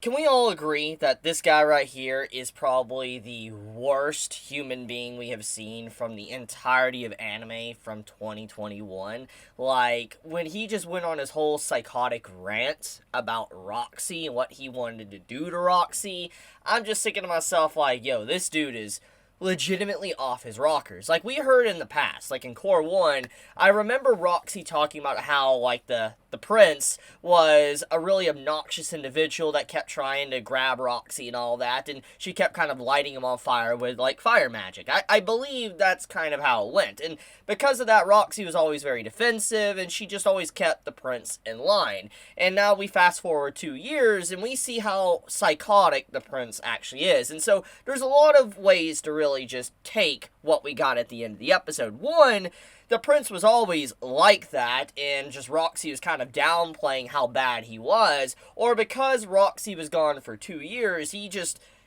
Can we all agree that this guy right here is probably the worst human being we have seen from the entirety of anime from 2021? Like, when he just went on his whole psychotic rant about Roxy and what he wanted to do to Roxy, I'm just thinking to myself, like, yo, this dude is legitimately off his rockers. Like we heard in the past, like in Cour 1, I remember Roxy talking about how like the prince was a really obnoxious individual that kept trying to grab Roxy and all that, and she kept kind of lighting him on fire with like fire magic. I believe that's kind of how it went. And because of that, Roxy was always very defensive and she just always kept the prince in line. And now we fast forward 2 years and we see how psychotic the prince actually is. And so there's a lot of ways to really just take what we got at the end of the episode. One, the prince was always like that, and just Roxy was kind of downplaying how bad he was, or because Roxy was gone for 2 years, he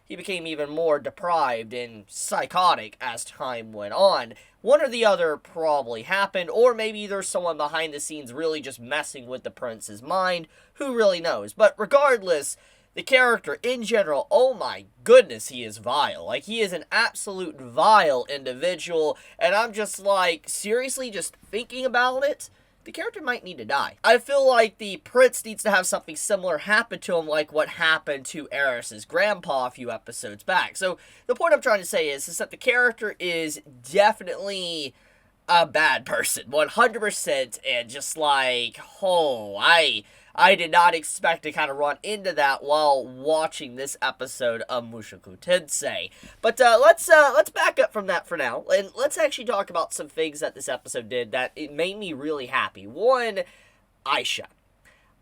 became even more deprived and psychotic as time went on. One or the other probably happened, or maybe there's someone behind the scenes really just messing with the prince's mind. Who really knows? But regardless, the character in general, oh my goodness, he is vile. Like, he is an absolute vile individual, and I'm just like, seriously, just thinking about it, the character might need to die. I feel like the prince needs to have something similar happen to him like what happened to Eris's grandpa a few episodes back. So, the point I'm trying to say is that the character is definitely a bad person, 100%, and just like, oh, I did not expect to kind of run into that while watching this episode of Mushoku Tensei. But let's back up from that for now, and let's actually talk about some things that this episode did that it made me really happy. One, Aisha.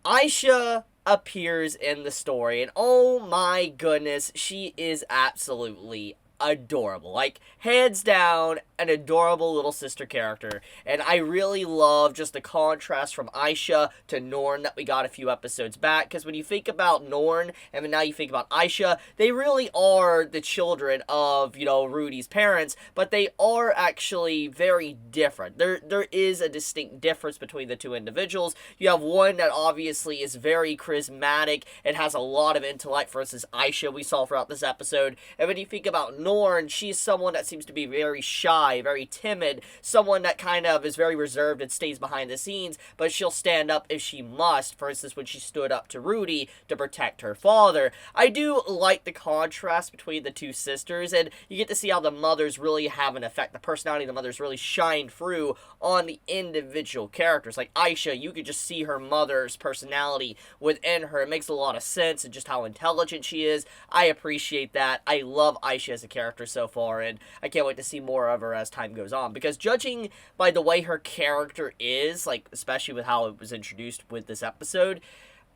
Aisha appears in the story, and oh my goodness, she is absolutely adorable. Like, hands down, an adorable little sister character. And I really love just the contrast from Aisha to Norn that we got a few episodes back. Because when you think about Norn, and then now you think about Aisha, they really are the children of, Rudy's parents. But they are actually very different. There is a distinct difference between the two individuals. You have one that obviously is very charismatic and has a lot of intellect versus Aisha we saw throughout this episode. And when you think about Norn, she's someone that seems to be very shy, very timid, someone that kind of is very reserved and stays behind the scenes, but she'll stand up if she must. For instance, when she stood up to Rudy to protect her father. I do like the contrast between the two sisters, and you get to see how the mothers really have an effect. The personality of the mothers really shine through on the individual characters. Like Aisha, you could just see her mother's personality within her. It makes a lot of sense, and just how intelligent she is. I appreciate that. I love Aisha as a character so far, and I can't wait to see more of her as time goes on, because judging by the way her character is, like, especially with how it was introduced with this episode,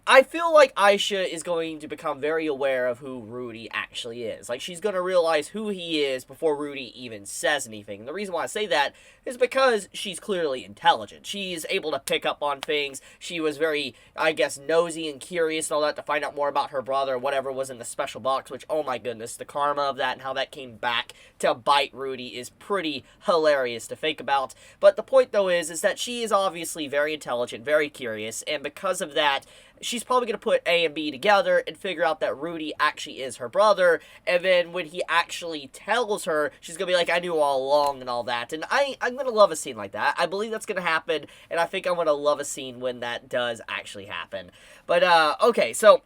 I feel like Aisha is going to become very aware of who Rudy actually is. Like, she's going to realize who he is before Rudy even says anything. And the reason why I say that is because she's clearly intelligent. She's able to pick up on things. She was very, I guess, nosy and curious and all that to find out more about her brother, whatever was in the special box, which, oh my goodness, the karma of that and how that came back to bite Rudy is pretty hilarious to think about. But the point, though, is that she is obviously very intelligent, very curious, and because of that, she's probably going to put A and B together and figure out that Rudy actually is her brother, and then when he actually tells her, she's going to be like, I knew all along and all that, and I'm going to love a scene like that. I believe that's going to happen, and I think I'm going to love a scene when that does actually happen. But, okay, so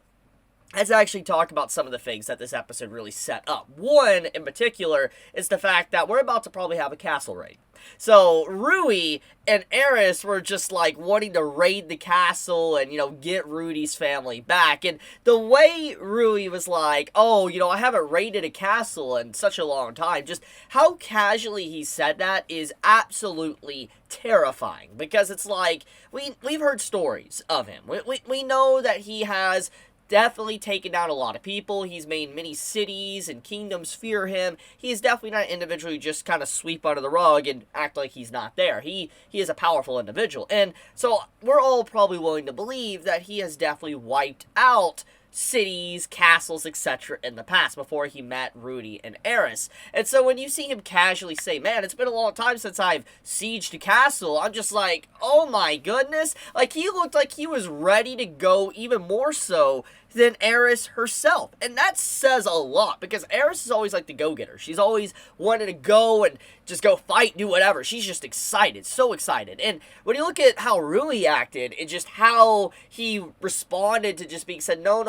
let's actually talk about some of the things that this episode really set up. One, in particular, is the fact that we're about to probably have a castle raid. So, Rudy and Eris were just, like, wanting to raid the castle and, get Rudy's family back. And the way Rudy was like, oh, I haven't raided a castle in such a long time, just how casually he said that is absolutely terrifying. Because it's like, we've heard stories of him. We know that he has definitely taken down a lot of people. He's made many cities and kingdoms fear him. He is definitely not an individual who just kind of sweep under the rug and act like he's not there. He is a powerful individual. And so we're all probably willing to believe that he has definitely wiped out cities, castles, etc. in the past before he met Rudy and Eris. And so when you see him casually say, man, it's been a long time since I've sieged a castle, I'm just like, oh my goodness. Like, he looked like he was ready to go even more so than Eris herself. And that says a lot, because Eris is always like the go-getter. She's always wanting to go and just go fight, do whatever. She's just excited, so excited. And when you look at how Rudy acted, and just how he responded to just being said, no,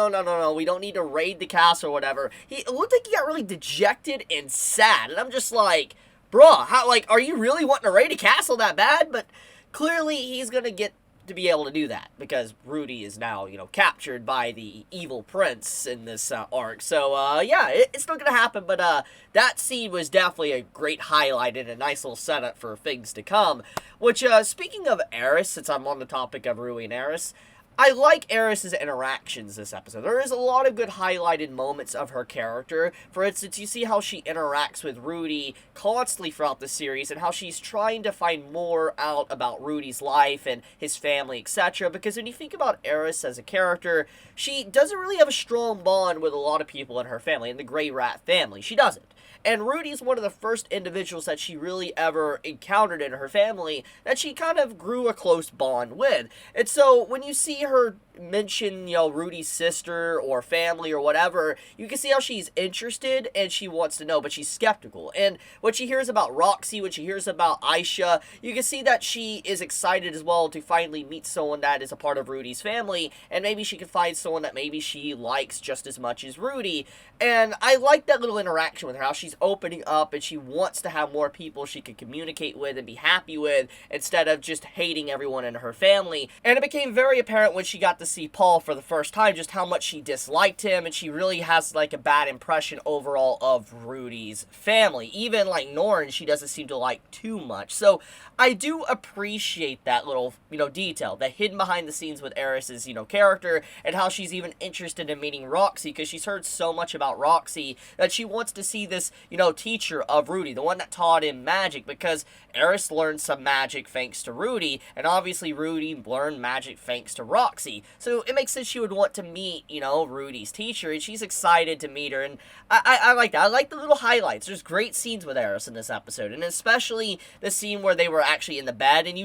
we don't need to raid the castle or whatever, it looked like he got really dejected and sad. And I'm just like, bruh, how, like, are you really wanting to raid a castle that bad? But clearly he's gonna get to be able to do that, because Rudy is now, captured by the evil prince in this arc. So, yeah, it's not gonna happen, but that scene was definitely a great highlight and a nice little setup for things to come. Which, speaking of Eris, since I'm on the topic of Rudy and Eris, I like Eris' interactions this episode. There is a lot of good highlighted moments of her character. For instance, you see how she interacts with Rudy constantly throughout the series, and how she's trying to find more out about Rudy's life and his family, etc. Because when you think about Eris as a character, she doesn't really have a strong bond with a lot of people in her family, in the Greyrat family. She doesn't. And Rudy's one of the first individuals that she really ever encountered in her family that she kind of grew a close bond with. And so when you see her mention, Rudy's sister or family or whatever, you can see how she's interested and she wants to know, but she's skeptical. And when she hears about Roxy, when she hears about Aisha, you can see that she is excited as well to finally meet someone that is a part of Rudy's family, and maybe she can find someone that maybe she likes just as much as Rudy. And I like that little interaction with her, how she's opening up and she wants to have more people she can communicate with and be happy with, instead of just hating everyone in her family. And it became very apparent when she got to see Paul for the first time just how much she disliked him, and she really has like a bad impression overall of Rudy's family. Even like Norn, she doesn't seem to like too much. So I do appreciate that little, detail, that hidden behind the scenes with Eris's, character, and how she's even interested in meeting Roxy, because she's heard so much about Roxy that she wants to see this, teacher of Rudy, the one that taught him magic, because Eris learned some magic thanks to Rudy, and obviously Rudy learned magic thanks to Roxy. So it makes sense she would want to meet, Rudy's teacher, and she's excited to meet her, and I like that. I like the little highlights. There's great scenes with Eris in this episode, and especially the scene where they were actually in the bed, and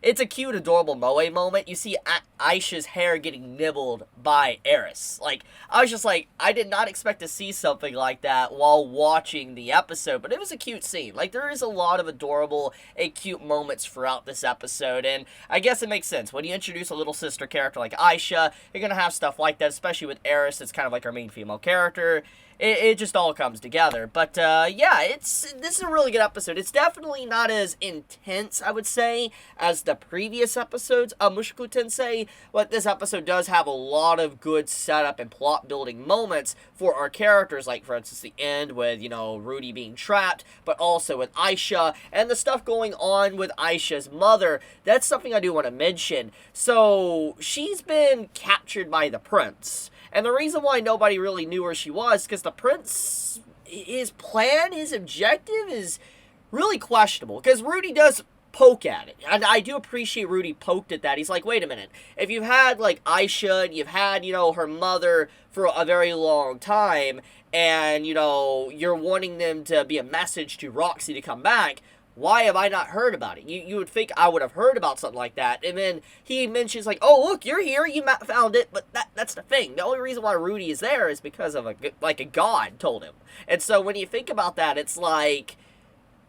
it's a cute, adorable moe moment. You see Aisha's hair getting nibbled by Eris. Like, I was just like, I did not expect to see something like that while watching the episode, but it was a cute scene. Like, there is a lot of adorable and cute moments throughout this episode, and I guess it makes sense. When you introduce a little sister character like Aisha, you're gonna have stuff like that, especially with Eris. It's kind of like our main female character. It just all comes together. But, yeah, this is a really good episode. It's definitely not as intense, I would say, as the previous episodes of Mushoku Tensei, but this episode does have a lot of good setup and plot-building moments for our characters, like, for instance, the end with, Rudy being trapped, but also with Aisha, and the stuff going on with Aisha's mother. That's something I do want to mention. So, she's been captured by the prince. And the reason why nobody really knew where she was, because the prince, his plan, his objective is really questionable. Because Rudy does poke at it. And I do appreciate Rudy poked at that. He's like, wait a minute. If you've had, like, Aisha, and you've had, her mother for a very long time, and, you're wanting them to be a message to Roxy to come back, why have I not heard about it? You would think I would have heard about something like that. And then he mentions, like, oh, look, you're here, you found it. But that's the thing. The only reason why Rudy is there is because of, a god told him. And so when you think about that, it's like,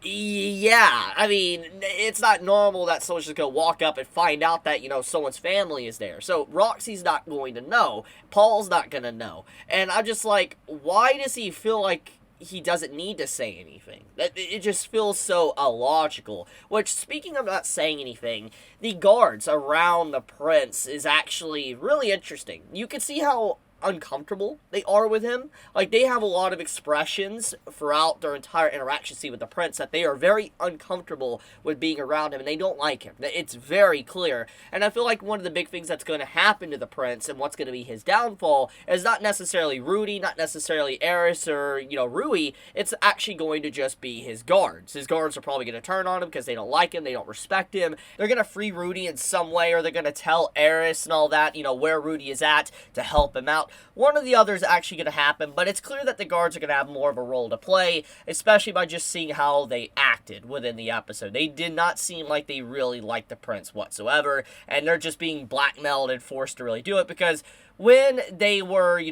yeah, I mean, it's not normal that someone's just going to walk up and find out that, someone's family is there. So Roxy's not going to know. Paul's not going to know. And I'm just like, why does he feel like he doesn't need to say anything? It just feels so illogical. Which, speaking of not saying anything, the guards around the prince is actually really interesting. You can see how uncomfortable they are with him. Like, they have a lot of expressions throughout their entire interaction scene with the prince that they are very uncomfortable with being around him, and they don't like him. It's very clear. And I feel like one of the big things that's going to happen to the prince and what's going to be his downfall is not necessarily Rudy, not necessarily Eris or, Rui. It's actually going to just be his guards. His guards are probably going to turn on him because they don't like him, they don't respect him. They're going to free Rudy in some way, or they're going to tell Eris and all that, where Rudy is at to help him out. out, one or the other is actually going to happen, but it's clear that the guards are going to have more of a role to play, especially by just seeing how they acted within the episode. They did not seem like they really liked the prince whatsoever, and they're just being blackmailed and forced to really do it, because when they were,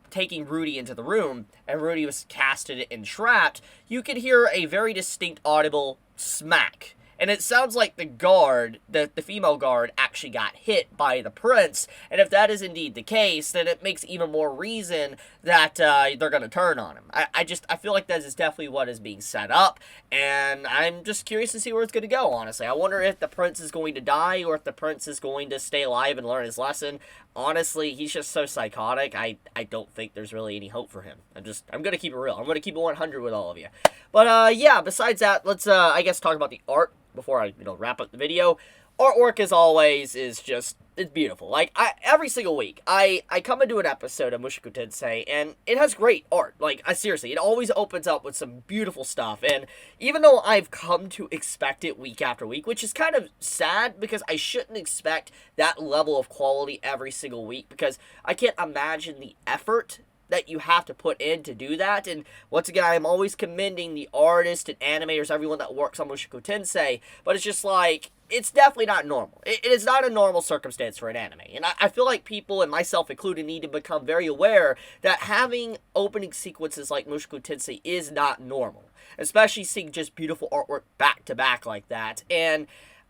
taking Rudy into the room, and Rudy was casted and trapped, you could hear a very distinct audible smack. And it sounds like the guard, the female guard, actually got hit by the prince. And if that is indeed the case, then it makes even more reason that they're going to turn on him. I feel like that is definitely what is being set up. And I'm just curious to see where it's going to go, honestly. I wonder if the prince is going to die or if the prince is going to stay alive and learn his lesson. Honestly, he's just so psychotic. I don't think there's really any hope for him. I'm going to keep it real. I'm going to keep it 100 with all of you. But, yeah, besides that, let's, I guess, talk about the art before I, wrap up the video. Artwork, as always, is just, it's beautiful. Like, every single week, I come into an episode of Mushoku Tensei, and it has great art. Like, seriously, it always opens up with some beautiful stuff, and even though I've come to expect it week after week, which is kind of sad, because I shouldn't expect that level of quality every single week, because I can't imagine the effort that you have to put in to do that. And once again, I'm always commending the artists and animators, everyone that works on Mushoku Tensei, but it's just like, it's definitely not normal. It is not a normal circumstance for an anime. And I feel like people, and myself included, need to become very aware that having opening sequences like Mushoku Tensei is not normal. Especially seeing just beautiful artwork back to back like that. And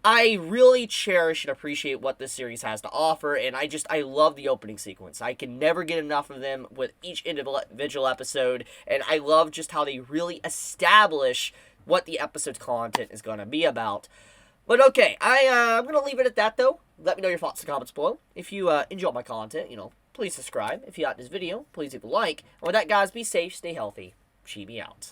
I really cherish and appreciate what this series has to offer, and I love the opening sequence. I can never get enough of them with each individual episode, and I love just how they really establish what the episode's content is going to be about. But okay, I'm going to leave it at that, though. Let me know your thoughts in the comments below. If you enjoy my content, please subscribe. If you like this video, please leave a like. And with that, guys, be safe, stay healthy. Chibi out.